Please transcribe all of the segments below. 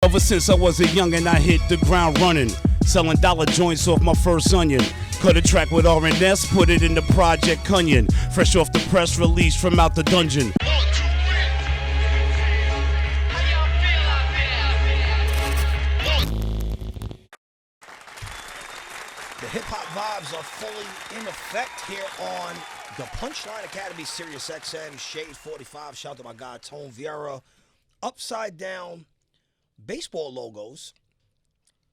Ever since I was a youngin', I hit the ground running, selling dollar joints off my first onion. Cut a track with R&S, put it in the Project Cunyon. Fresh off the press release from out the dungeon. The hip-hop vibes are fully in effect here on the Punchline Academy, SiriusXM, Shade 45. Shout out to my guy, Tone Vieira. Upside down baseball logos.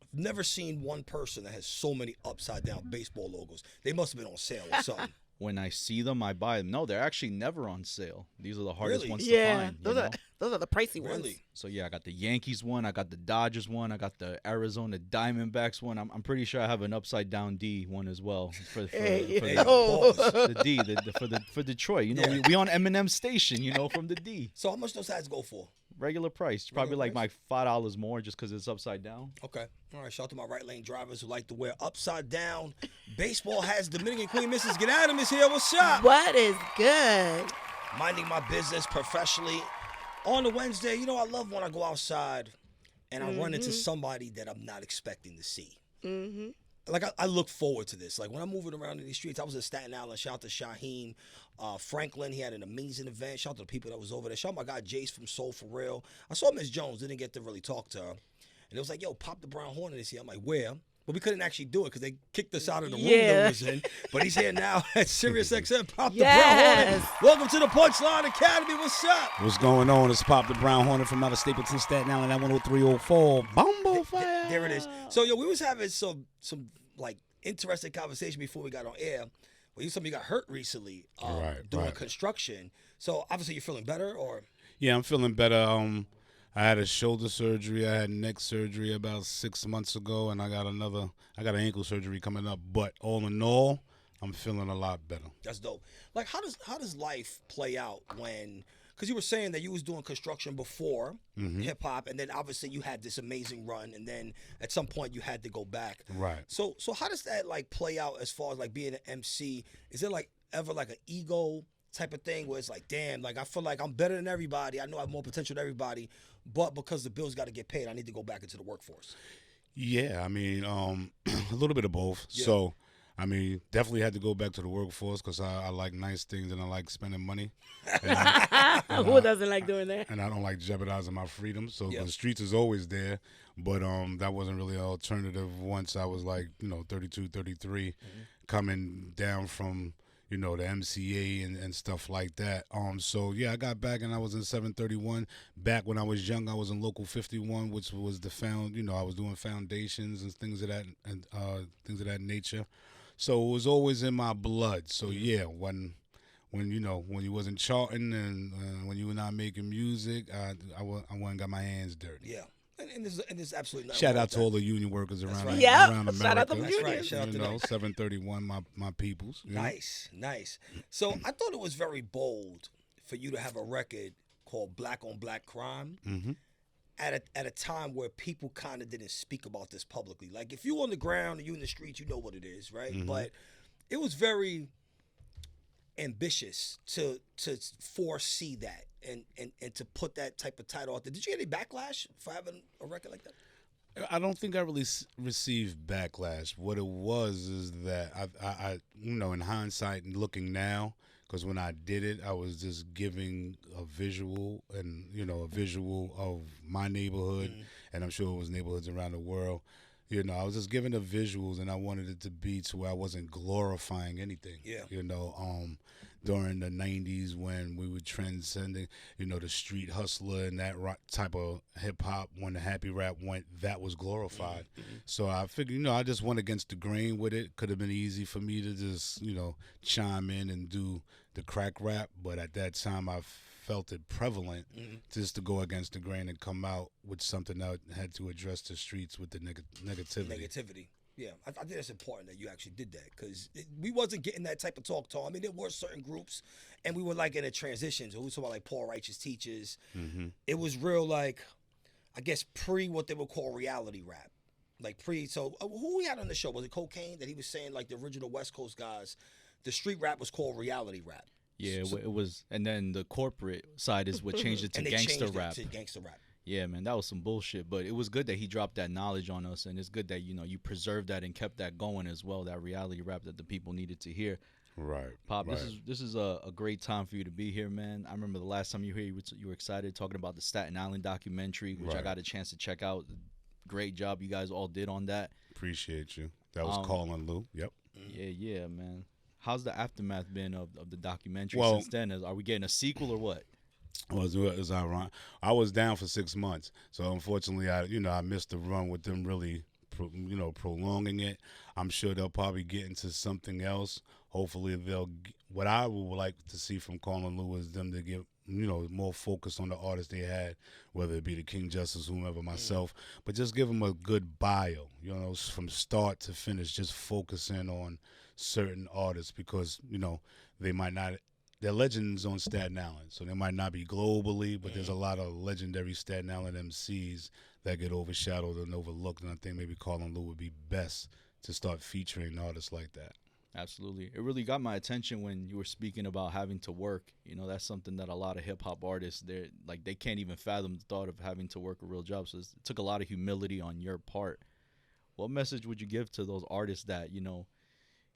I've never seen one person that has so many upside down baseball logos. They must have been on sale or something. When I see them, I buy them. No, they're actually never on sale. These are the hardest Really? ones Yeah, to find. those are the pricey ones. Really? So yeah, I got the Yankees one, I got the Dodgers one, I got the Arizona Diamondbacks one. I'm pretty sure I have an upside down D one as well for the D for Detroit. You know, Yeah. we on Eminem station. You know, from the D. So how much those hats go for? Regular price, probably Regular like my $5 more just because it's upside down. Okay. All right. Shout out to my right lane drivers who like to wear upside down baseball hats. Dominican Queen Mrs. Get Adam is here. What's up? What is good? Minding my business professionally on a Wednesday. You know, I love when I go outside and I run into somebody that I'm not expecting to see. Mm-hmm. Like, I look forward to this. Like, when I'm moving around in these streets, I was in Staten Island. Shout out to Shaheem. Franklin, he had an amazing event. Shout out to the people that was over there. Shout out my guy Jace from Soul For Real. I saw Miss Jones. Didn't get to really talk to her. And it was like, yo, pop the Brown Hornet is here. I'm like, where? But we couldn't actually do it because they kicked us out of the room that we was in. But he's here now at SiriusXM. Pop the Brown Hornet. Welcome to the Punchline Academy. What's up? What's going on? It's Pop the Brown Hornet from out of Stapleton, Staten Island, at 10304. Bumble fire. There it is. So, yo, we was having some like, interesting conversation before we got on air. Well, you told me you got hurt recently doing construction. So obviously you're feeling better, or? Yeah, I'm feeling better. I had a shoulder surgery. I had neck surgery about 6 months ago, and I got an ankle surgery coming up. But all in all, I'm feeling a lot better. That's dope. Like, how does life play out when? Because you were saying that you was doing construction before hip hop, and then obviously you had this amazing run, and then at some point you had to go back. Right. So how does that like play out as far as like being an MC? Is it like ever like an ego type of thing where it's like, damn, like I feel like I'm better than everybody. I know I have more potential than everybody, but because the bills got to get paid, I need to go back into the workforce. Yeah, I mean, a little bit of both. Yeah. So, I mean, definitely had to go back to the workforce because I like nice things and I like spending money. Who doesn't like doing that? And I don't like jeopardizing my freedom. So Yeah. the streets is always there. But that wasn't really an alternative once I was like, 32, 33, coming down from, the MCA and stuff like that. So, yeah, I got back and I was in 731. Back when I was young, I was in Local 51, which was I was doing foundations and things of that nature. So it was always in my blood. So yeah, when you wasn't charting and when you were not making music, I went and got my hands dirty. Yeah. And there's absolutely nothing Shout wrong out with to that. all the union workers around, right. Yeah, around America. shout out to the That's union. right. Shout out to them. 731, my peoples. you know? Nice. So I thought it was very bold for you to have a record called Black on Black Crime at a time where people kind of didn't speak about this publicly. Like, if you on the ground and you in the streets, you know what it is, right? But it was very ambitious to foresee that and to put that type of title out there. Did you get any backlash for having a record like that? I don't think I really received backlash. What it was is that I in hindsight and looking now, because when I did it, I was just giving a visual and a visual of my neighborhood, and I'm sure it was neighborhoods around the world. I was just giving the visuals, and I wanted it to be to where I wasn't glorifying anything. Yeah. During the 90s when we were transcending, the street hustler and that type of hip hop, when the happy rap went, that was glorified. So I figured, I just went against the grain with it. Could have been easy for me to just, chime in and do the crack rap, but at that time I felt it prevalent just to go against the grain and come out with something that had to address the streets with the negativity. Yeah, I think it's important that you actually did that because we wasn't getting that type of talk. I mean, there were certain groups, and we were like in a transition. So we were talking about like Paul Righteous Teachers. It was real like, I guess pre what they would call reality rap, like pre. So who we had on the show, was it Cocaine, that he was saying like the original West Coast guys, the street rap was called reality rap. Yeah, it was, and then the corporate side is what changed it to and they gangster changed rap. It to gangster rap. Yeah, man, that was some bullshit. But it was good that he dropped that knowledge on us, and it's good that you preserved that and kept that going as well. That reality rap that the people needed to hear. Right. Pop, right. this is a great time for you to be here, man. I remember the last time you were here, you were excited talking about the Staten Island documentary, which I got a chance to check out. Great job you guys all did on that. Appreciate you. That was Colin Lou. Yep. Yeah, man. How's the aftermath been of the documentary Well, since then? Are we getting a sequel or what? Well, it was ironic. I was down for 6 months, so unfortunately, I missed the run with them really, prolonging it. I'm sure they'll probably get into something else. Hopefully, what I would like to see from Colin Lou is them to get more focused on the artists they had, whether it be the King Justice, whomever, myself, but just give them a good bio, from start to finish, just focusing on certain artists because they might not. They're legends on Staten Island, so they might not be globally, but there's a lot of legendary Staten Island MCs that get overshadowed and overlooked, and I think maybe Colin Lou would be best to start featuring artists like that. Absolutely. It really got my attention when you were speaking about having to work. That's something that a lot of hip-hop artists, they can't even fathom the thought of having to work a real job, so it took a lot of humility on your part. What message would you give to those artists that,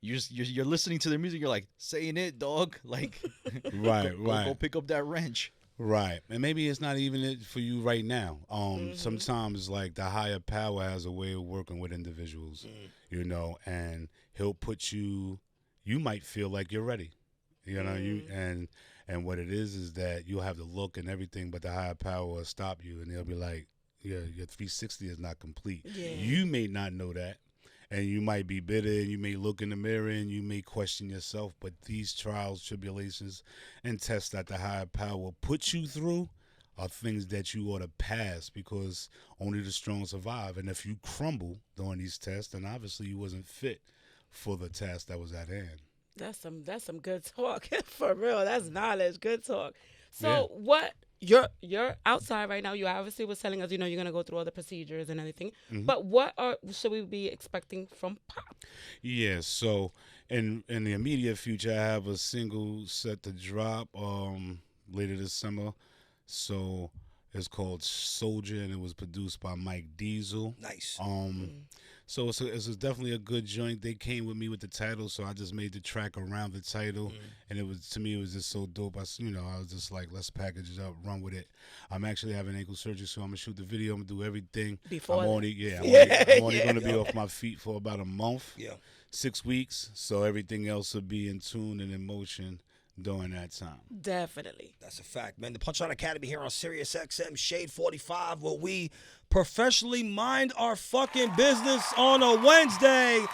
you're listening to their music, you're like, saying it, dog. Like, right. Go pick up that wrench. Right. And maybe it's not even it for you right now. Sometimes, like, the higher power has a way of working with individuals, and he'll put you might feel like you're ready, and what it is that you'll have the look and everything, but the higher power will stop you, and they'll be like, yeah, your 360 is not complete. Yeah. You may not know that. And you might be bitter, and you may look in the mirror, and you may question yourself. But these trials, tribulations, and tests that the higher power will put you through are things that you ought to pass because only the strong survive. And if you crumble during these tests, then obviously you wasn't fit for the task that was at hand. That's some good talk. For real. That's knowledge. Good talk. So Yeah. what you're outside right now. You obviously was telling us, you're gonna go through all the procedures and everything. But what should we be expecting from Pop? Yeah, so in the immediate future, I have a single set to drop later this summer. So it's called Soldier, and it was produced by Mike Diesel. Nice. So it's definitely a good joint. They came with me with the title, so I just made the track around the title, and it was just so dope. I was just like, let's package it up, run with it. I'm actually having ankle surgery, so I'm gonna shoot the video. I'm gonna do everything. Before I'm that. only gonna be off my feet for about a month, 6 weeks. So everything else will be in tune and in motion during that time. Definitely. That's a fact, man. The Punchline Academy here on SiriusXM, Shade 45, where we professionally mind our fucking business on a Wednesday.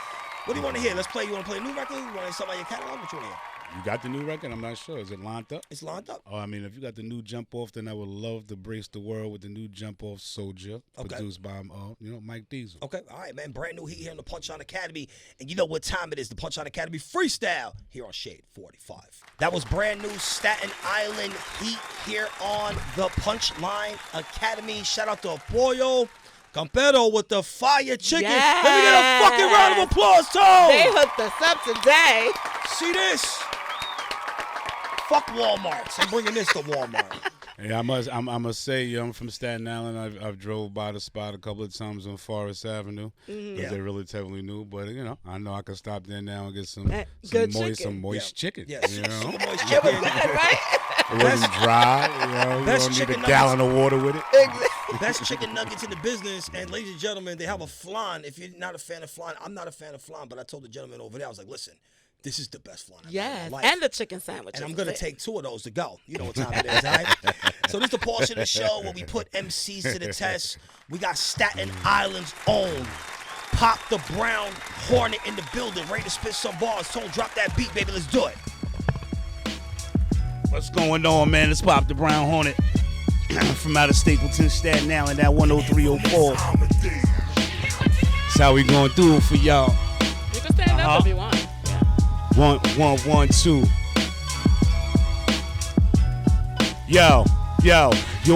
What do you want to hear? Let's play. You want to play a new record? You want to hear something about your catalog? What you want to hear? You got the new record? I'm not sure. Is it lined up? It's lined up. Oh, I mean, if you got the new Jump Off, then I would love to brace the world with the new Jump Off Soldier, produced by Mike Diesel. Okay, all right, man. Brand new heat here on the Punchline Academy. And you know what time it is. The Punchline Academy Freestyle here on Shade 45. That was brand new Staten Island heat here on the Punchline Academy. Shout out to Pollo Campero with the fire chicken. Yes. Let me get a fucking round of applause, Tom. They hooked us up today. See this? Fuck Walmart. I'm bringing this to Walmart. Yeah, I must say, I'm from Staten Island. I've drove by the spot a couple of times on Forest Avenue because they're relatively new. But I know I can stop there now and get some moist chicken. Yes, you know, some moist chicken. Right? it wasn't dry. You Best don't need chicken a gallon of water with it. Best chicken nuggets in the business. And ladies and gentlemen, they have a flan. If you're not a fan of flan, I'm not a fan of flan, but I told the gentleman over there, I was like, listen, this is the best flan I've had Yes. in my life. And the chicken sandwich. And I'm going to take 2 of those to go. You know what time it is, all right? So this is the portion of the show where we put MCs to the test. We got Staten Island's own Pop the Brown Hornet in the building, ready to spit some bars. Tone, drop that beat, baby. Let's do it. What's going on, man? It's Pop the Brown Hornet from out of Stapleton, Staten Island, at 10304. That's how we going to do it for y'all. You can stand up if you want. 1, 1, 1, 2. Yo,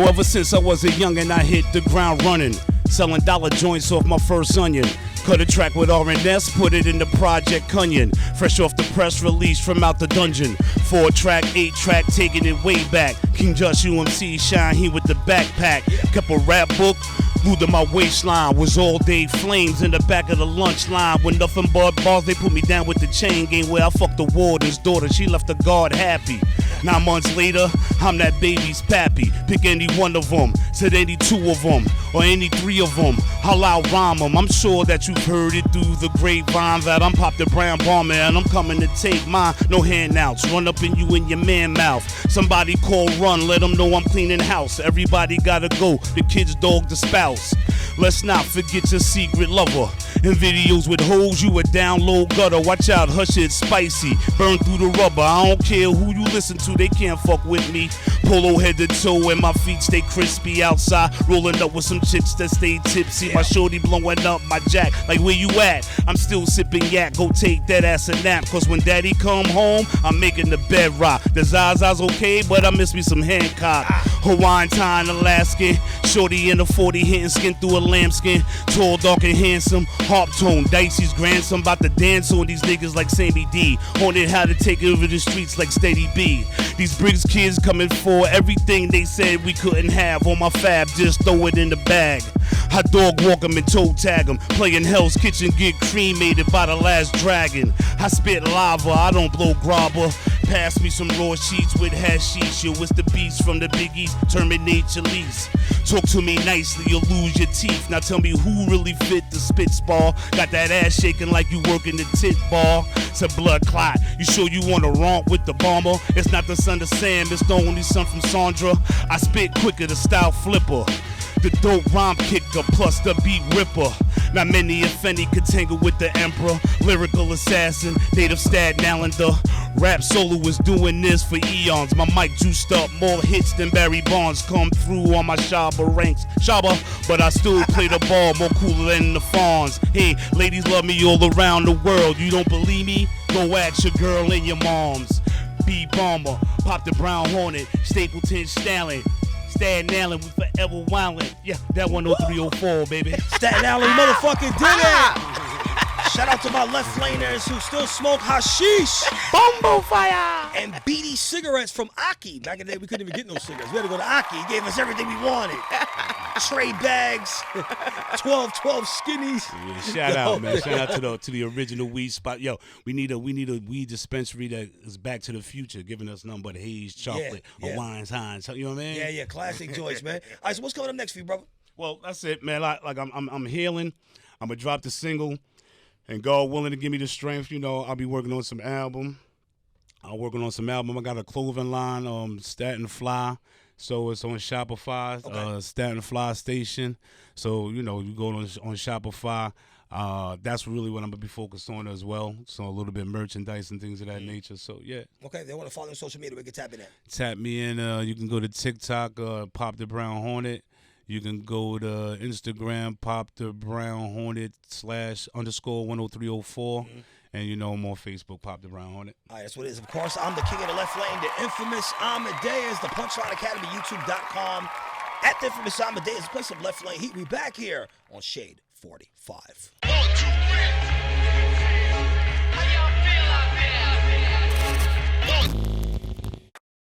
ever since I was a youngin', I hit the ground running, selling dollar joints off my first onion. Cut a track with R&S, put it in the Project Cunyon. Fresh off the press release from out the dungeon. 4-track, 8-track, taking it way back. King Just UMC, shine he with the backpack. Kept a rap book, glued to my waistline. Was all day flames in the back of the lunch line. With nothing but bars, they put me down with the chain game where I fucked the warden's daughter. She left the guard happy. 9 months later, I'm that baby's pappy. Pick any one of them, said any 2 of them, or any 3 of them. I'll out-rhyme them. I'm sure that you've heard it through the grapevine that I'm Pop the Brown Bomber and I'm coming to take mine. No handouts, run up in you in your man mouth. Somebody call run, let them know I'm cleaning house. Everybody gotta go, the kid's dog, the spouse. Let's not forget your secret lover. In videos with hoes, you a down low gutter. Watch out, hush it's spicy. Burn through the rubber. I don't care who you listen to, they can't fuck with me. Polo head to toe and my feet stay crispy outside. Rolling up with some chicks that stay tipsy. My shorty blowing up my jack. Like where you at? I'm still sipping yak. Go take that ass a nap. Cause when daddy come home, I'm making the bed rock. The Zaza's okay, but I miss me some Hancock. Hawaiian tie and Alaskan. Shorty in a 40 hitting skin through a lambskin. Tall, dark and handsome. Harp tone, Dicey's grandson. About to dance on these niggas like Sammy D. Haunted how to take over the streets like Steady B. These Briggs kids coming for everything they said we couldn't have. On my fab, just throw it in the bag. I dog walk 'em and toe tag 'em. Playing Hell's Kitchen, get cremated by the last dragon. I spit lava, I don't blow grabber. Pass me some raw sheets with hashish. Yo, it's the beast from the Big East. Terminate your lease. Talk to me nicely, you'll lose your teeth. Now tell me who really fit the spit spar. Got that ass shaking like you working the tit bar. It's a blood clot. You sure you wanna romp with the bomber? It's not the son of Sam, it's the only son from Sandra. I spit quicker, the style flipper. The dope rhyme kicker plus the beat ripper. Not many if any could tangle with the emperor. Lyrical assassin, native Staten Islander. Rap solo was doing this for eons. My mic juiced up, more hits than Barry Bonds. Come through on my Shabba ranks. Shabba, but I still play the ball more cooler than the Fawns. Hey, ladies love me all around the world. You don't believe me? Go ask your girl and your moms. B Bomber, Pop the Brown Hornet, Stapleton Stalin. Staten Island, we forever wildin'. Yeah, that 10304, baby. Staten Island, motherfucking did it. Shout out to my left laners who still smoke hashish, Bombo fire, and BD cigarettes from Aki. Back in the day, we couldn't even get no cigarettes. We had to go to Aki. He gave us everything we wanted. Tray bags, 12 skinnies. Yeah, shout out, man. Shout out to the original weed spot. Yo, we need a weed dispensary that is back to the future, giving us nothing but haze, chocolate, Hawaiians, Hines. You know what I mean? Yeah, classic joints, man. All right, so what's coming up next for you, brother? Well, that's it, man. I'm healing. I'm gonna drop the single, and God willing to give me the strength. You know, I'll be working on some album. I got a clothing line, Staten Fly. So it's on Shopify, okay. Staten Fly Station. So, you know, you go on Shopify. That's really what I'm going to be focused on as well. So a little bit of merchandise and things of that nature. So, yeah. Okay, they want to follow on social media. We can tap in there. Tap me in. You can go to TikTok, Pop the Brown Hornet. You can go to Instagram, Pop the Brown Hornet /_10304. And you know I'm on Facebook, Pop the Brown Hornet. All right, that's what it is. Of course, I'm the king of the left lane, the Inphamus Amadeuz, the Punchline Academy, YouTube.com. At the Inphamus Amadeuz, play some left lane heat. We back here on Shade 45. 1, 2, 3.